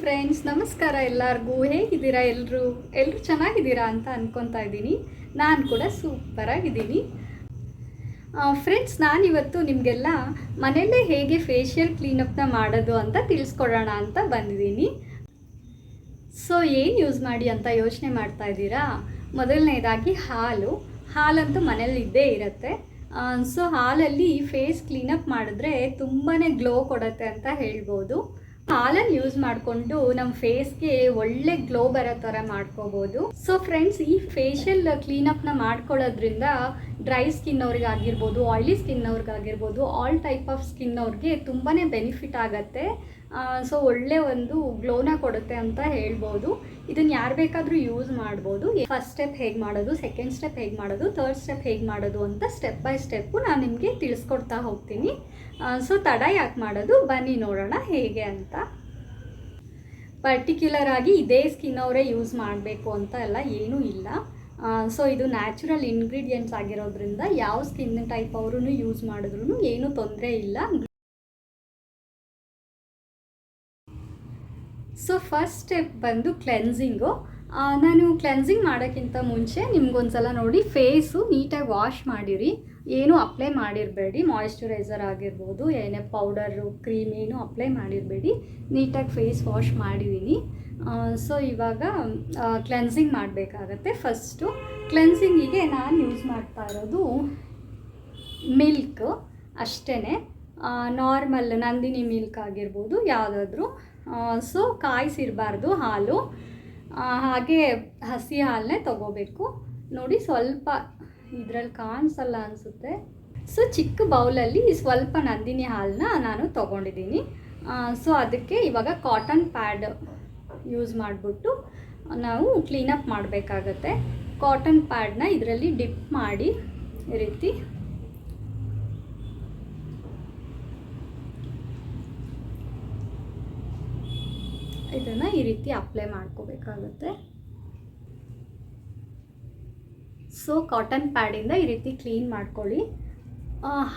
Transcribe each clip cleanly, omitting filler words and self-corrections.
Friends, ನಮಸ್ಕಾರ ಎಲ್ಲರಿಗೂ. ಹೇಗಿದ್ದೀರಾ? ಎಲ್ಲರೂ ಚೆನ್ನಾಗಿದ್ದೀರಾ ಅಂತ ಅನ್ಕೊತಾ ಇದ್ದೀನಿ. ನಾನು ಕೂಡ ಸೂಪರಾಗಿದ್ದೀನಿ. ಫ್ರೆಂಡ್ಸ್, ನಾನಿವತ್ತು ನಿಮಗೆಲ್ಲ ಮನೆಯಲ್ಲೇ ಹೇಗೆ ಫೇಶಿಯಲ್ ಕ್ಲೀನಪ್ನ ಮಾಡೋದು ಅಂತ ತಿಳಿಸ್ಕೊಡೋಣ ಅಂತ ಬಂದಿದ್ದೀನಿ. ಸೊ ಏನು ಯೂಸ್ ಮಾಡಿ ಅಂತ ಯೋಚನೆ ಮಾಡ್ತಾ ಇದ್ದೀರಾ? ಮೊದಲನೇದಾಗಿ ಹಾಲಂತೂ ಮನೇಲಿ ಇದ್ದೇ ಇರುತ್ತೆ. ಸೊ ಹಾಲಲ್ಲಿ ಫೇಸ್ ಕ್ಲೀನಪ್ ಮಾಡಿದ್ರೆ ತುಂಬಾ ಗ್ಲೋ ಕೊಡುತ್ತೆ ಅಂತ ಹೇಳ್ಬೋದು. ಹಾಲನ್ನು ಯೂಸ್ ಮಾಡಿಕೊಂಡು ನಮ್ಮ ಫೇಸ್ಗೆ ಒಳ್ಳೆ ಗ್ಲೋ ಬರೋ ಥರ ಮಾಡ್ಕೋಬೋದು. ಸೊ ಫ್ರೆಂಡ್ಸ್, ಈ ಫೇಶಿಯಲ್ ಕ್ಲೀನಪ್ನ ಮಾಡ್ಕೊಳ್ಳೋದ್ರಿಂದ ಡ್ರೈ ಸ್ಕಿನ್ ಅವ್ರಿಗಾಗಿರ್ಬೋದು, ಆಯಿಲಿ ಸ್ಕಿನ್ ಅವ್ರಿಗಾಗಿರ್ಬೋದು, ಆಲ್ ಟೈಪ್ ಆಫ್ ಸ್ಕಿನ್ ಅವ್ರಿಗೆ ತುಂಬಾ ಬೆನಿಫಿಟ್ ಆಗುತ್ತೆ. ಸೊ ಒಳ್ಳೆ ಒಂದು ಗ್ಲೋನ ಕೊಡುತ್ತೆ ಅಂತ ಹೇಳ್ಬೋದು. ಇದನ್ನು ಯಾರು ಬೇಕಾದರೂ ಯೂಸ್ ಮಾಡ್ಬೋದು. ಫಸ್ಟ್ ಸ್ಟೆಪ್ ಹೇಗೆ ಮಾಡೋದು, ಸೆಕೆಂಡ್ ಸ್ಟೆಪ್ ಹೇಗೆ ಮಾಡೋದು, ಥರ್ಡ್ ಸ್ಟೆಪ್ ಹೇಗೆ ಮಾಡೋದು ಅಂತ ಸ್ಟೆಪ್ ಬೈ ಸ್ಟೆಪ್ಪು ನಾನು ನಿಮಗೆ ತಿಳಿಸ್ಕೊಡ್ತಾ ಹೋಗ್ತೀನಿ. ಸೊ ತಡ ಯಾಕೆ ಮಾಡೋದು, ಬನ್ನಿ ನೋಡೋಣ ಹೇಗೆ ಅಂತ. ಪರ್ಟಿಕ್ಯುಲರ್ ಆಗಿ ಇದೇ ಸ್ಕಿನ್ ಅವರೇ ಯೂಸ್ ಮಾಡಬೇಕು ಅಂತ ಎಲ್ಲ ಏನೂ ಇಲ್ಲ. ಸೊ ಇದು ನ್ಯಾಚುರಲ್ ಇಂಗ್ರೀಡಿಯೆಂಟ್ಸ್ ಆಗಿರೋದ್ರಿಂದ ಯಾವ ಸ್ಕಿನ್ ಟೈಪ್ ಅವರು ಯೂಸ್ ಮಾಡಿದ್ರೂ ಏನೂ ತೊಂದರೆ ಇಲ್ಲ. ಸೊ ಫಸ್ಟ್ ಸ್ಟೆಪ್ ಬಂದು ಕ್ಲೆನ್ಸಿಂಗು. ನಾನು ಕ್ಲೆನ್ಸಿಂಗ್ ಮಾಡೋಕ್ಕಿಂತ ಮುಂಚೆ ನಿಮ್ಗೊಂದ್ಸಲ ನೋಡಿ ಫೇಸು ನೀಟಾಗಿ ವಾಶ್ ಮಾಡಿರಿ. ಏನೂ ಅಪ್ಲೈ ಮಾಡಿರಬೇಡಿ. ಮಾಯಿಶ್ಚರೈಸರ್ ಆಗಿರ್ಬೋದು, ಏನೇ ಪೌಡರು, ಕ್ರೀಮ್ ಏನೂ ಅಪ್ಲೈ ಮಾಡಿರಬೇಡಿ. ನೀಟಾಗಿ ಫೇಸ್ ವಾಶ್ ಮಾಡಿದ್ದೀನಿ. ಸೊ ಇವಾಗ ಕ್ಲೆನ್ಸಿಂಗ್ ಮಾಡಬೇಕಾಗತ್ತೆ. ಫಸ್ಟು ಕ್ಲೆನ್ಸಿಂಗಿಗೆ ನಾನು ಯೂಸ್ ಮಾಡ್ತಾ ಇರೋದು ಮಿಲ್ಕ್ ಅಷ್ಟೇ. ನಾರ್ಮಲ್ ನಂದಿನಿ ಮಿಲ್ಕ್ ಆಗಿರ್ಬೋದು, ಯಾವುದಾದ್ರೂ. ಸೊ ಕಾಯಿಸಿರಬಾರ್ದು ಹಾಲು, ಹಾಗೆ ಹಸಿ ಹಾಲನ್ನೇ ತೊಗೋಬೇಕು. ನೋಡಿ, ಸ್ವಲ್ಪ ಇದರಲ್ಲಿ ಕಾಣಿಸಲ್ಲ ಅನಿಸುತ್ತೆ. ಸೊ ಚಿಕ್ಕ ಬೌಲಲ್ಲಿ ಸ್ವಲ್ಪ ನಂದಿನಿ ಹಾಲನ್ನ ನಾನು ತೊಗೊಂಡಿದ್ದೀನಿ. ಸೊ ಅದಕ್ಕೆ ಇವಾಗ ಕಾಟನ್ ಪ್ಯಾಡ್ ಯೂಸ್ ಮಾಡಿಬಿಟ್ಟು ನಾವು ಕ್ಲೀನಪ್ ಮಾಡಬೇಕಾಗತ್ತೆ. ಕಾಟನ್ ಪ್ಯಾಡ್ನ ಇದರಲ್ಲಿ ಡಿಪ್ ಮಾಡಿ ಈ ರೀತಿ ಇದನ್ನು ಈ ರೀತಿ ಅಪ್ಲೈ ಮಾಡ್ಕೋಬೇಕಾಗುತ್ತೆ. ಸೊ ಕಾಟನ್ ಪ್ಯಾಡಿಂದ ಈ ರೀತಿ ಕ್ಲೀನ್ ಮಾಡ್ಕೊಳ್ಳಿ.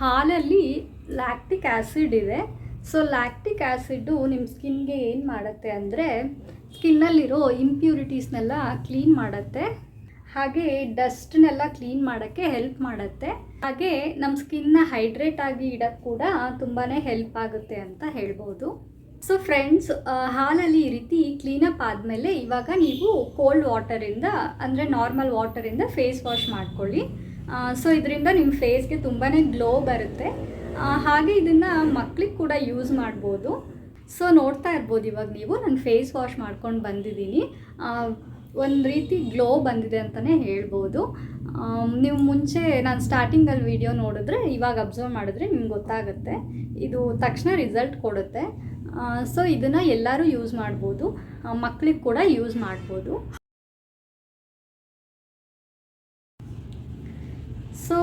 ಹಾಲಲ್ಲಿ ಲ್ಯಾಕ್ಟಿಕ್ ಆ್ಯಸಿಡ್ ಇದೆ. ಸೊ ಲ್ಯಾಕ್ಟಿಕ್ ಆ್ಯಸಿಡ್ಡು ನಿಮ್ಮ ಸ್ಕಿನ್ಗೆ ಏನು ಮಾಡುತ್ತೆ ಅಂದರೆ, ಸ್ಕಿನ್ನಲ್ಲಿರೋ ಇಂಪ್ಯೂರಿಟೀಸ್ನೆಲ್ಲ ಕ್ಲೀನ್ ಮಾಡುತ್ತೆ, ಹಾಗೆ ಡಸ್ಟ್ನೆಲ್ಲ ಕ್ಲೀನ್ ಮಾಡೋಕ್ಕೆ ಹೆಲ್ಪ್ ಮಾಡುತ್ತೆ, ಹಾಗೆ ನಮ್ಮ ಸ್ಕಿನ್ನ ಹೈಡ್ರೇಟ್ ಆಗಿ ಇಡೋಕ್ಕೆ ಕೂಡ ತುಂಬಾ ಹೆಲ್ಪ್ ಆಗುತ್ತೆ ಅಂತ ಹೇಳ್ಬೋದು. ಸೊ ಫ್ರೆಂಡ್ಸ್, ಹಾಲಲ್ಲಿ ಈ ರೀತಿ ಕ್ಲೀನಪ್ ಆದಮೇಲೆ ಇವಾಗ ನೀವು ಕೋಲ್ಡ್ ವಾಟರಿಂದ, ಅಂದರೆ ನಾರ್ಮಲ್ ವಾಟರಿಂದ ಫೇಸ್ ವಾಶ್ ಮಾಡ್ಕೊಳ್ಳಿ. ಸೊ ಇದರಿಂದ ನಿಮ್ಮ ಫೇಸ್ಗೆ ತುಂಬಾ ಗ್ಲೋ ಬರುತ್ತೆ. ಹಾಗೆ ಇದನ್ನು ಮಕ್ಳಿಗೆ ಕೂಡ ಯೂಸ್ ಮಾಡ್ಬೋದು. ಸೊ ನೋಡ್ತಾ ಇರ್ಬೋದು ಇವಾಗ ನೀವು, ನಾನು ಫೇಸ್ ವಾಶ್ ಮಾಡ್ಕೊಂಡು ಬಂದಿದ್ದೀನಿ. ಒಂದು ರೀತಿ ಗ್ಲೋ ಬಂದಿದೆ ಅಂತಲೇ ಹೇಳ್ಬೋದು. ನೀವು ಮುಂಚೆ ನಾನು ಸ್ಟಾರ್ಟಿಂಗಲ್ಲಿ ವಿಡಿಯೋ ನೋಡಿದ್ರೆ, ಇವಾಗ ಅಬ್ಸರ್ವ್ ಮಾಡಿದ್ರೆ ನಿಮ್ಗೆ ಗೊತ್ತಾಗುತ್ತೆ. ಇದು ತಕ್ಷಣ ರಿಸಲ್ಟ್ ಕೊಡುತ್ತೆ. ಸೊ ಇದನ್ನು ಎಲ್ಲರೂ ಯೂಸ್ ಮಾಡ್ಬೋದು, ಮಕ್ಕಳಿಗೆ ಕೂಡ ಯೂಸ್ ಮಾಡ್ಬೋದು. ಸೊ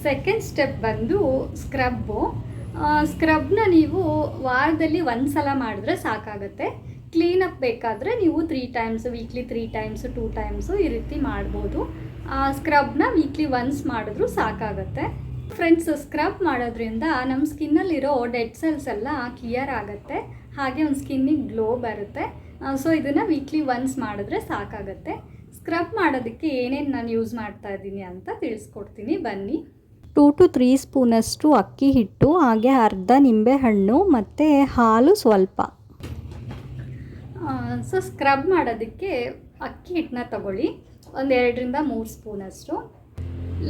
ಸೆಕೆಂಡ್ ಸ್ಟೆಪ್ ಬಂದು ಸ್ಕ್ರಬ್ಬು. ಸ್ಕ್ರಬ್ನ ನೀವು ವಾರದಲ್ಲಿ ಒಂದು ಸಲ ಮಾಡಿದ್ರೆ ಸಾಕಾಗುತ್ತೆ. ಕ್ಲೀನಪ್ ಬೇಕಾದರೆ ನೀವು 3 ಟೈಮ್ಸ್, ವೀಕ್ಲಿ 3 ಟೈಮ್ಸ್, 2 ಟೈಮ್ಸು ಈ ರೀತಿ ಮಾಡ್ಬೋದು. ಸ್ಕ್ರಬ್ನ ವೀಕ್ಲಿ ಒನ್ಸ್ ಮಾಡಿದ್ರೂ ಸಾಕಾಗುತ್ತೆ. ಫ್ರೆಂಡ್ಸ್, ಸ್ಕ್ರಬ್ ಮಾಡೋದ್ರಿಂದ ನಮ್ಮ ಸ್ಕಿನ್ನಲ್ಲಿರೋ ಡೆಡ್ ಸೆಲ್ಸ್ ಎಲ್ಲ ಕ್ಲಿಯರ್ ಆಗುತ್ತೆ, ಹಾಗೆ ಒಂದು ಸ್ಕಿನ್ನಿಗೆ ಗ್ಲೋ ಬರುತ್ತೆ. ಸೊ ಇದನ್ನು ವೀಕ್ಲಿ ಒನ್ಸ್ ಮಾಡಿದ್ರೆ ಸಾಕಾಗುತ್ತೆ. ಸ್ಕ್ರಬ್ ಮಾಡೋದಕ್ಕೆ ಏನೇನು ನಾನು ಯೂಸ್ ಮಾಡ್ತಾ ಇದ್ದೀನಿ ಅಂತ ತಿಳಿಸ್ಕೊಡ್ತೀನಿ, ಬನ್ನಿ. 2 to 3 ಸ್ಪೂನಷ್ಟು ಅಕ್ಕಿ ಹಿಟ್ಟು, ಹಾಗೆ ಅರ್ಧ ನಿಂಬೆಹಣ್ಣು ಮತ್ತು ಹಾಲು ಸ್ವಲ್ಪ. ಸೊ ಸ್ಕ್ರಬ್ ಮಾಡೋದಕ್ಕೆ ಅಕ್ಕಿ ಹಿಟ್ಟನ್ನ ತಗೊಳ್ಳಿ, ಒಂದು 2 ರಿಂದ 3 ಸ್ಪೂನಷ್ಟು.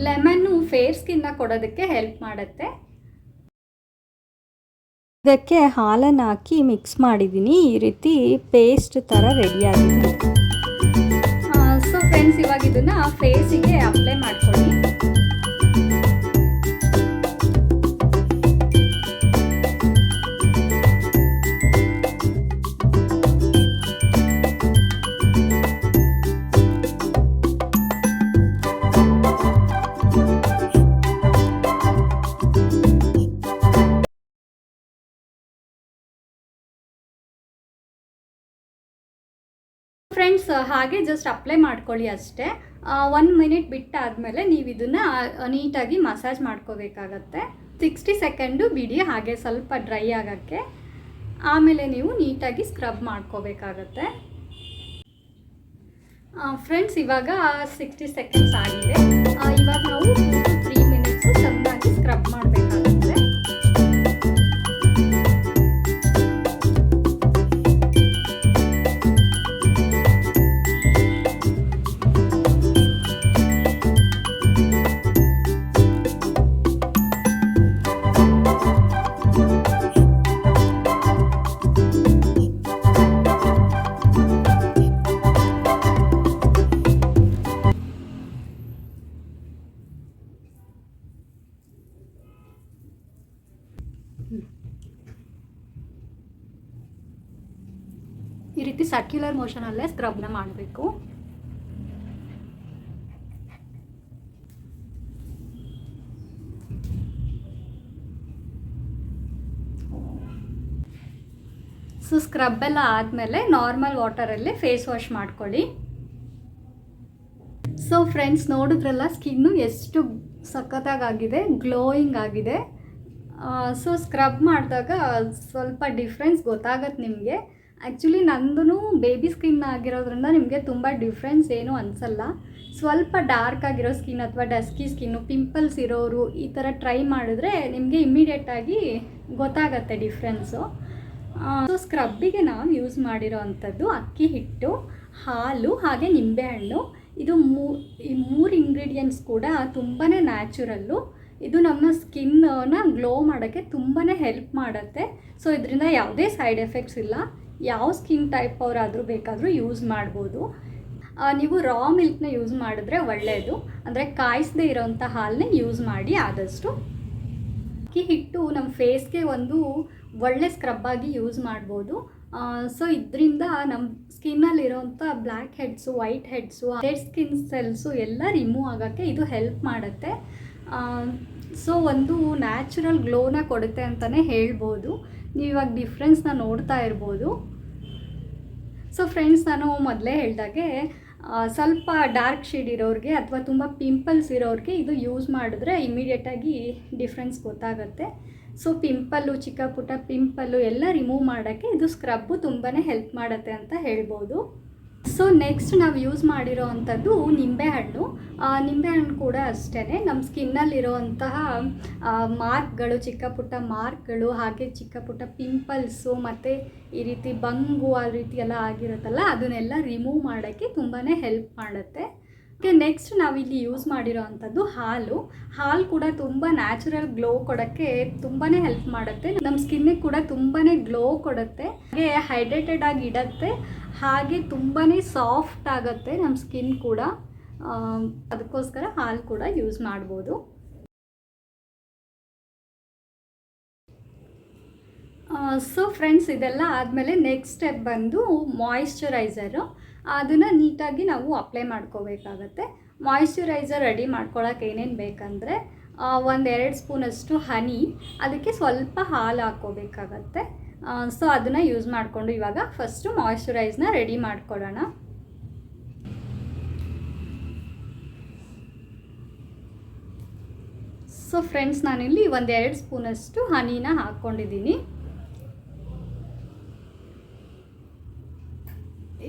ಲೆಮನ್ನು ಫೇರ್ ಸ್ಕಿನ್ನ ಕೊಡೋದಕ್ಕೆ ಹೆಲ್ಪ್ ಮಾಡುತ್ತೆ. ಇದಕ್ಕೆ ಹಾಲನ್ನು ಹಾಕಿ ಮಿಕ್ಸ್ ಮಾಡಿದ್ದೀನಿ. ಈ ರೀತಿ ಪೇಸ್ಟ್ ಥರ ರೆಡಿಯಾಗಿದೆ. ಸೊ ಫ್ರೆಂಡ್ಸ್, ಇವಾಗ ಇದನ್ನು ಫೇಸಿಗೆ ಅಪ್ಲೈ ಮಾಡ್ಕೊಳ್ಳಿ. ಫ್ರೆಂಡ್ಸ್, ಹಾಗೆ ಜಸ್ಟ್ ಅಪ್ಲೈ ಮಾಡ್ಕೊಳ್ಳಿ ಅಷ್ಟೇ. 1 ಮಿನಿಟ್ ಬಿಟ್ಟಾದಮೇಲೆ ನೀವು ಇದನ್ನು ನೀಟಾಗಿ ಮಸಾಜ್ ಮಾಡ್ಕೋಬೇಕಾಗತ್ತೆ. 60 ಸೆಕೆಂಡು ಬಿಡಿ, ಹಾಗೆ ಸ್ವಲ್ಪ ಡ್ರೈ ಆಗೋಕ್ಕೆ. ಆಮೇಲೆ ನೀವು ನೀಟಾಗಿ ಸ್ಕ್ರಬ್ ಮಾಡ್ಕೋಬೇಕಾಗತ್ತೆ. ಫ್ರೆಂಡ್ಸ್, ಇವಾಗ 60 ಸೆಕೆಂಡ್ಸ್ ಆಗಿದೆ. ಇವಾಗ ನಾವು 2 to 3 ಮಿನಿಟ್ಸು ಚೆನ್ನಾಗಿ ಸ್ಕ್ರಬ್ ಮಾಡಬೇಕಾಗುತ್ತೆ. ಈ ರೀತಿ ಸರ್ಕ್ಯುಲರ್ ಮೋಷನಲ್ಲೇ ಸ್ಕ್ರಬ್ನ ಮಾಡಬೇಕು. ಸೊ ಸ್ಕ್ರಬ್ ಎಲ್ಲ ಆದಮೇಲೆ ನಾರ್ಮಲ್ ವಾಟರಲ್ಲೇ ಫೇಸ್ ವಾಶ್ ಮಾಡ್ಕೊಳ್ಳಿ. ಸೊ ಫ್ರೆಂಡ್ಸ್, ನೋಡಿದ್ರಲ್ಲ ಸ್ಕಿನ್ನು ಎಷ್ಟು ಸಖತ್ತಾಗಿದೆ, ಗ್ಲೋಯಿಂಗ್ ಆಗಿದೆ. ಸೊ ಸ್ಕ್ರಬ್ ಮಾಡಿದಾಗ ಸ್ವಲ್ಪ ಡಿಫ್ರೆನ್ಸ್ ಗೊತ್ತಾಗತ್ತೆ ನಿಮಗೆ. ಆ್ಯಕ್ಚುಲಿ ನಂದು ಬೇಬಿ ಸ್ಕಿನ್ ಆಗಿರೋದ್ರಿಂದ ನಿಮಗೆ ತುಂಬ ಡಿಫ್ರೆನ್ಸ್ ಏನೂ ಅನಿಸಲ್ಲ. ಸ್ವಲ್ಪ ಡಾರ್ಕ್ ಆಗಿರೋ ಸ್ಕಿನ್ ಅಥವಾ ಡಸ್ಕಿ ಸ್ಕಿನ್ನು, ಪಿಂಪಲ್ಸ್ ಇರೋರು ಈ ಥರ ಟ್ರೈ ಮಾಡಿದ್ರೆ ನಿಮಗೆ ಇಮ್ಮಿಡಿಯೇಟಾಗಿ ಗೊತ್ತಾಗತ್ತೆ ಡಿಫ್ರೆನ್ಸು. ಸೊ ಸ್ಕ್ರಬ್ಬಿಗೆ ನಾವು ಯೂಸ್ ಮಾಡಿರೋ ಅಂಥದ್ದು ಅಕ್ಕಿ ಹಿಟ್ಟು, ಹಾಲು ಹಾಗೆ ನಿಂಬೆಹಣ್ಣು. ಇದು ಈ 3 ಇಂಗ್ರೀಡಿಯೆಂಟ್ಸ್ ಕೂಡ ತುಂಬಾ ನ್ಯಾಚುರಲ್ಲು. ಇದು ನಮ್ಮ ಸ್ಕಿನ್ನ ಗ್ಲೋ ಮಾಡೋಕ್ಕೆ ತುಂಬಾ ಹೆಲ್ಪ್ ಮಾಡುತ್ತೆ. ಸೊ ಇದರಿಂದ ಯಾವುದೇ ಸೈಡ್ ಎಫೆಕ್ಟ್ಸ್ ಇಲ್ಲ. ಯಾವ ಸ್ಕಿನ್ ಟೈಪ್ ಅವರಾದರೂ ಬೇಕಾದರೂ ಯೂಸ್ ಮಾಡ್ಬೋದು. ನೀವು ರಾ ಮಿಲ್ಕ್ನ ಯೂಸ್ ಮಾಡಿದ್ರೆ ಒಳ್ಳೆಯದು, ಅಂದರೆ ಕಾಯಿಸದೇ ಇರೋವಂಥ ಹಾಲನ್ನೇ ಯೂಸ್ ಮಾಡಿ ಆದಷ್ಟು. ಅಕ್ಕಿ ಹಿಟ್ಟು ನಮ್ಮ ಫೇಸ್ಗೆ ಒಂದು ಒಳ್ಳೆ ಸ್ಕ್ರಬ್ ಆಗಿ ಯೂಸ್ ಮಾಡ್ಬೋದು. ಸೊ ಇದರಿಂದ ನಮ್ಮ ಸ್ಕಿನ್ನಲ್ಲಿರೋಂಥ black heads, white heads, dead skin cells ಎಲ್ಲ ರಿಮೂವ್ ಆಗೋಕ್ಕೆ ಇದು ಹೆಲ್ಪ್ ಮಾಡುತ್ತೆ. ಸೊ ಒಂದು ನ್ಯಾಚುರಲ್ ಗ್ಲೋನ ಕೊಡುತ್ತೆ ಅಂತಲೇ ಹೇಳ್ಬೋದು. ನೀವು ಇವಾಗ ಡಿಫ್ರೆನ್ಸ್ನ ನೋಡ್ತಾ ಇರ್ಬೋದು. ಸೊ ಫ್ರೆಂಡ್ಸ್, ನಾನು ಮೊದಲೇ ಹೇಳ್ದಾಗೆ ಸ್ವಲ್ಪ ಡಾರ್ಕ್ ಶೇಡ್ ಇರೋರಿಗೆ ಅಥವಾ ತುಂಬ ಪಿಂಪಲ್ಸ್ ಇರೋರಿಗೆ ಇದು ಯೂಸ್ ಮಾಡಿದ್ರೆ ಇಮಿಡಿಯೇಟಾಗಿ ಡಿಫ್ರೆನ್ಸ್ ಗೊತ್ತಾಗುತ್ತೆ. ಸೊ ಪಿಂಪಲ್ಲು, ಚಿಕ್ಕ ಪುಟ್ಟ ಪಿಂಪಲ್ಲು ಎಲ್ಲ ರಿಮೂವ್ ಮಾಡೋಕ್ಕೆ ಇದು ಸ್ಕ್ರಬ್ಬು ತುಂಬಾ ಹೆಲ್ಪ್ ಮಾಡುತ್ತೆ ಅಂತ ಹೇಳ್ಬೋದು. ಸೊ ನೆಕ್ಸ್ಟ್ ನಾವು ಯೂಸ್ ಮಾಡಿರೋ ಅಂಥದ್ದು ನಿಂಬೆಹಣ್ಣು. ನಿಂಬೆಹಣ್ಣು ಕೂಡ ಅಷ್ಟೇ ನಮ್ಮ ಸ್ಕಿನ್ನಲ್ಲಿರೋವಂತಹ ಮಾರ್ಕ್ಗಳು, ಚಿಕ್ಕ ಪುಟ್ಟ ಮಾರ್ಕ್ಗಳು, ಹಾಗೆ ಚಿಕ್ಕ ಪುಟ್ಟ ಪಿಂಪಲ್ಸು ಮತ್ತು ಈ ರೀತಿ ಬಂಗು ಆ ರೀತಿ ಎಲ್ಲ ಆಗಿರುತ್ತಲ್ಲ, ಅದನ್ನೆಲ್ಲ ರಿಮೂವ್ ಮಾಡೋಕ್ಕೆ ತುಂಬಾ ಹೆಲ್ಪ್ ಮಾಡುತ್ತೆ. ಓಕೆ, ನೆಕ್ಸ್ಟ್ ನಾವಿಲ್ಲಿ ಯೂಸ್ ಮಾಡಿರೋ ಅಂಥದ್ದು ಹಾಲು. ಹಾಲು ಕೂಡ ತುಂಬ ನ್ಯಾಚುರಲ್ ಗ್ಲೋ ಕೊಡೋಕ್ಕೆ ತುಂಬಾ ಹೆಲ್ಪ್ ಮಾಡುತ್ತೆ. ನಮ್ಮ ಸ್ಕಿನ್ನಿಗೆ ಕೂಡ ತುಂಬಾ ಗ್ಲೋ ಕೊಡುತ್ತೆ, ಹಾಗೆ ಹೈಡ್ರೇಟೆಡ್ ಆಗಿ ಇಡುತ್ತೆ, ಹಾಗೆ ತುಂಬಾ ಸಾಫ್ಟ್ ಆಗುತ್ತೆ ನಮ್ಮ ಸ್ಕಿನ್ ಕೂಡ. ಅದಕ್ಕೋಸ್ಕರ ಹಾಲು ಕೂಡ ಯೂಸ್ ಮಾಡ್ಬೋದು. ಸೊ ಫ್ರೆಂಡ್ಸ್, ಇದೆಲ್ಲ ಆದಮೇಲೆ ನೆಕ್ಸ್ಟ್ ಸ್ಟೆಪ್ ಬಂದು ಮಾಯಿಶ್ಚರೈಸರು. ಅದನ್ನು ನೀಟಾಗಿ ನಾವು ಅಪ್ಲೈ ಮಾಡ್ಕೋಬೇಕಾಗತ್ತೆ. ಮಾಯಿಶ್ಚರೈಸರ್ ರೆಡಿ ಮಾಡ್ಕೊಳ್ಳೋಕೆ ಏನೇನು ಬೇಕಂದರೆ 1-2 ಸ್ಪೂನಷ್ಟು ಹನಿ, ಅದಕ್ಕೆ ಸ್ವಲ್ಪ ಹಾಲು ಹಾಕ್ಕೋಬೇಕಾಗತ್ತೆ. ಸೊ ಅದನ್ನು ಯೂಸ್ ಮಾಡಿಕೊಂಡು ಇವಾಗ ಫಸ್ಟು ಮಾಯಿಶ್ಚರೈಸ್ನ ರೆಡಿ ಮಾಡ್ಕೊಳ್ಳೋಣ. ಸೊ ಫ್ರೆಂಡ್ಸ್, ನಾನಿಲ್ಲಿ 1-2 ಸ್ಪೂನಷ್ಟು ಹನಿನ ಹಾಕ್ಕೊಂಡಿದ್ದೀನಿ.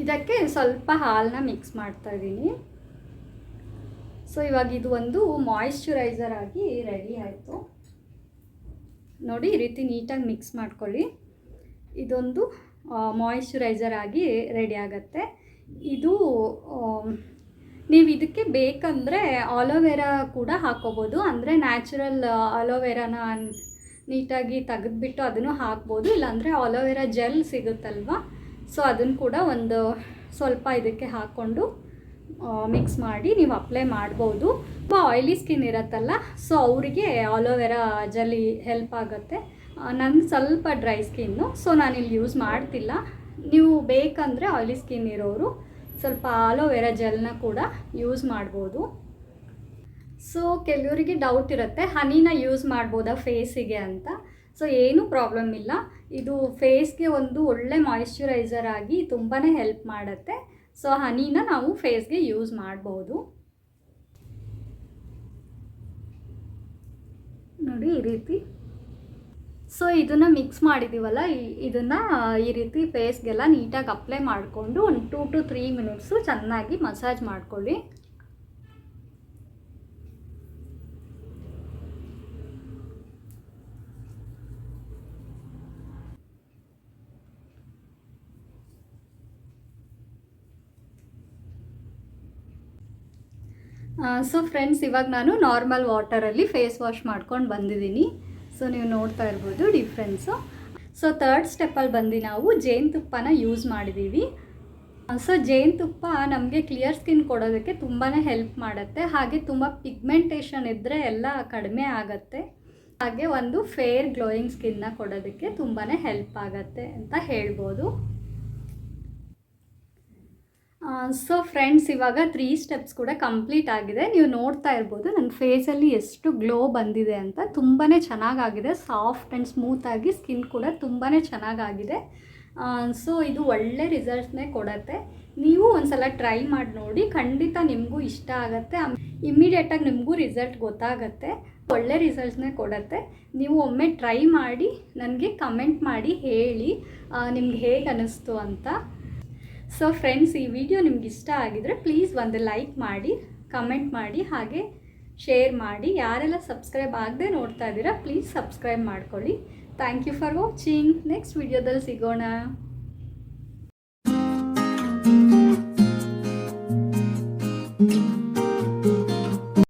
ಇದಕ್ಕೆ ಸ್ವಲ್ಪ ಹಾಲನ್ನ ಮಿಕ್ಸ್ ಮಾಡ್ತಾ ಇದ್ದೀನಿ. ಸೊ ಇವಾಗ ಇದು ಒಂದು ಮಾಯಿಶ್ಚರೈಸರ್ ಆಗಿ ರೆಡಿ ಆಯಿತು. ನೋಡಿ, ಈ ರೀತಿ ನೀಟಾಗಿ ಮಿಕ್ಸ್ ಮಾಡ್ಕೊಳ್ಳಿ. ಇದೊಂದು ಮಾಯಿಶ್ಚರೈಸರ್ ಆಗಿ ರೆಡಿ ಆಗುತ್ತೆ. ಇದು ನೀವು ಇದಕ್ಕೆ ಬೇಕಂದರೆ ಆಲೋವೆರಾ ಕೂಡ ಹಾಕ್ಕೋಬೋದು. ಅಂದರೆ ನ್ಯಾಚುರಲ್ ಆಲೋವೆರಾನ ನೀಟಾಗಿ ತೆಗೆದುಬಿಟ್ಟು ಅದನ್ನು ಹಾಕ್ಬೋದು. ಇಲ್ಲಾಂದರೆ ಆಲೋವೆರಾ ಜೆಲ್ ಸಿಗುತ್ತಲ್ವ, ಸೊ ಅದನ್ನು ಕೂಡ ಒಂದು ಸ್ವಲ್ಪ ಇದಕ್ಕೆ ಹಾಕ್ಕೊಂಡು ಮಿಕ್ಸ್ ಮಾಡಿ ನೀವು ಅಪ್ಲೈ ಮಾಡ್ಬೋದು. ತುಂಬ ಆಯಿಲಿ ಸ್ಕಿನ್ ಇರುತ್ತಲ್ಲ, ಸೊ ಅವರಿಗೆ ಆಲೋವೆರಾ ಜೆಲ್ಲಿ ಹೆಲ್ಪ್ ಆಗುತ್ತೆ. ನನ್ನ ಸ್ವಲ್ಪ ಡ್ರೈ ಸ್ಕಿನ್ನು, ಸೊ ನಾನಿಲ್ಲಿ ಯೂಸ್ ಮಾಡ್ತಿಲ್ಲ. ನೀವು ಬೇಕಂದರೆ ಆಯಿಲಿ ಸ್ಕಿನ್ ಇರೋರು ಸ್ವಲ್ಪ ಆಲೋವೆರಾ ಜೆಲ್ನ ಕೂಡ ಯೂಸ್ ಮಾಡ್ಬೋದು. ಸೊ ಕೆಲವರಿಗೆ ಡೌಟ್ ಇರುತ್ತೆ, ಹನಿನ ಯೂಸ್ ಮಾಡ್ಬೋದಾ ಫೇಸಿಗೆ ಅಂತ. ಸೊ ಏನೂ ಪ್ರಾಬ್ಲಮ್ ಇಲ್ಲ. ಇದು ಫೇಸ್ಗೆ ಒಂದು ಒಳ್ಳೆ ಮಾಯಿಶ್ಚರೈಸರ್ ಆಗಿ ತುಂಬಾ ಹೆಲ್ಪ್ ಮಾಡುತ್ತೆ. ಸೊ ಹನಿನ ನಾವು ಫೇಸ್ಗೆ ಯೂಸ್ ಮಾಡ್ಬೋದು. ನೋಡಿ, ಈ ರೀತಿ. ಸೊ ಇದನ್ನು ಮಿಕ್ಸ್ ಮಾಡಿದ್ದೀವಲ್ಲ ಇದನ್ನು ಈ ರೀತಿ ಫೇಸ್ಗೆಲ್ಲ ನೀಟಾಗಿ ಅಪ್ಲೈ ಮಾಡಿಕೊಂಡು ಒಂದು 2 to 3 ಮಿನಿಟ್ಸು ಚೆನ್ನಾಗಿ ಮಸಾಜ್ ಮಾಡ್ಕೊಳ್ಳಿ. ಸೊ ಫ್ರೆಂಡ್ಸ್, ಇವಾಗ ನಾನು ನಾರ್ಮಲ್ ವಾಟರಲ್ಲಿ ಫೇಸ್ ವಾಶ್ ಮಾಡ್ಕೊಂಡು ಬಂದಿದ್ದೀನಿ. ಸೊ ನೀವು ನೋಡ್ತಾ ಇರ್ಬೋದು ಡಿಫ್ರೆನ್ಸು. ಸೊ 3rd ಸ್ಟೆಪ್ಪಲ್ಲಿ ಬಂದು ನಾವು ಜೇನುತುಪ್ಪನ ಯೂಸ್ ಮಾಡಿದ್ದೀವಿ. ಸೊ ಜೇನುತುಪ್ಪ ನಮಗೆ ಕ್ಲಿಯರ್ ಸ್ಕಿನ್ ಕೊಡೋದಕ್ಕೆ ತುಂಬಾ ಹೆಲ್ಪ್ ಮಾಡುತ್ತೆ. ಹಾಗೆ ತುಂಬ ಪಿಗ್ಮೆಂಟೇಷನ್ ಇದ್ದರೆ ಎಲ್ಲ ಕಡಿಮೆ ಆಗುತ್ತೆ. ಹಾಗೆ ಒಂದು ಫೇರ್ ಗ್ಲೋಯಿಂಗ್ ಸ್ಕಿನ್ನ ಕೊಡೋದಕ್ಕೆ ತುಂಬಾ ಹೆಲ್ಪ್ ಆಗುತ್ತೆ ಅಂತ ಹೇಳ್ಬೋದು. ಸೊ ಫ್ರೆಂಡ್ಸ್, ಇವಾಗ 3 ಸ್ಟೆಪ್ಸ್ ಕೂಡ ಕಂಪ್ಲೀಟ್ ಆಗಿದೆ. ನೀವು ನೋಡ್ತಾ ಇರ್ಬೋದು ನನ್ನ ಫೇಸಲ್ಲಿ ಎಷ್ಟು ಗ್ಲೋ ಬಂದಿದೆ ಅಂತ. ತುಂಬಾ ಚೆನ್ನಾಗಾಗಿದೆ, ಸಾಫ್ಟ್ ಆ್ಯಂಡ್ ಸ್ಮೂತಾಗಿ ಸ್ಕಿನ್ ಕೂಡ ತುಂಬಾ ಚೆನ್ನಾಗಾಗಿದೆ. ಸೊ ಇದು ಒಳ್ಳೆ ರಿಸಲ್ಟ್ಸ್ನೇ ಕೊಡುತ್ತೆ. ನೀವು ಒಂದ್ಸಲ ಟ್ರೈ ಮಾಡಿ ನೋಡಿ, ಖಂಡಿತ ನಿಮಗೂ ಇಷ್ಟ ಆಗುತ್ತೆ. ಇಮ್ಮಿಡಿಯೇಟಾಗಿ ನಿಮಗೂ ರಿಸಲ್ಟ್ ಗೊತ್ತಾಗುತ್ತೆ. ಒಳ್ಳೆ ರಿಸಲ್ಟ್ಸ್ನೇ ಕೊಡುತ್ತೆ. ನೀವು ಒಮ್ಮೆ ಟ್ರೈ ಮಾಡಿ ನನಗೆ ಕಮೆಂಟ್ ಮಾಡಿ ಹೇಳಿ ನಿಮ್ಗೆ ಹೇಗೆ ಅನ್ನಿಸ್ತು ಅಂತ. ಸೊ ಫ್ರೆಂಡ್ಸ್, ಈ ವಿಡಿಯೋ ನಿಮ್ಗೆ ಇಷ್ಟ ಆಗಿದರೆ ಪ್ಲೀಸ್ ಒಂದು ಲೈಕ್ ಮಾಡಿ, ಕಮೆಂಟ್ ಮಾಡಿ, ಹಾಗೆ ಶೇರ್ ಮಾಡಿ. ಯಾರೆಲ್ಲ ಸಬ್ಸ್ಕ್ರೈಬ್ ಆಗದೆ ನೋಡ್ತಾ ಇದ್ದೀರಾ ಪ್ಲೀಸ್ ಸಬ್ಸ್ಕ್ರೈಬ್ ಮಾಡ್ಕೊಳ್ಳಿ. Thank you for watching. Next ವಿಡಿಯೋದಲ್ಲಿ ಸಿಗೋಣ.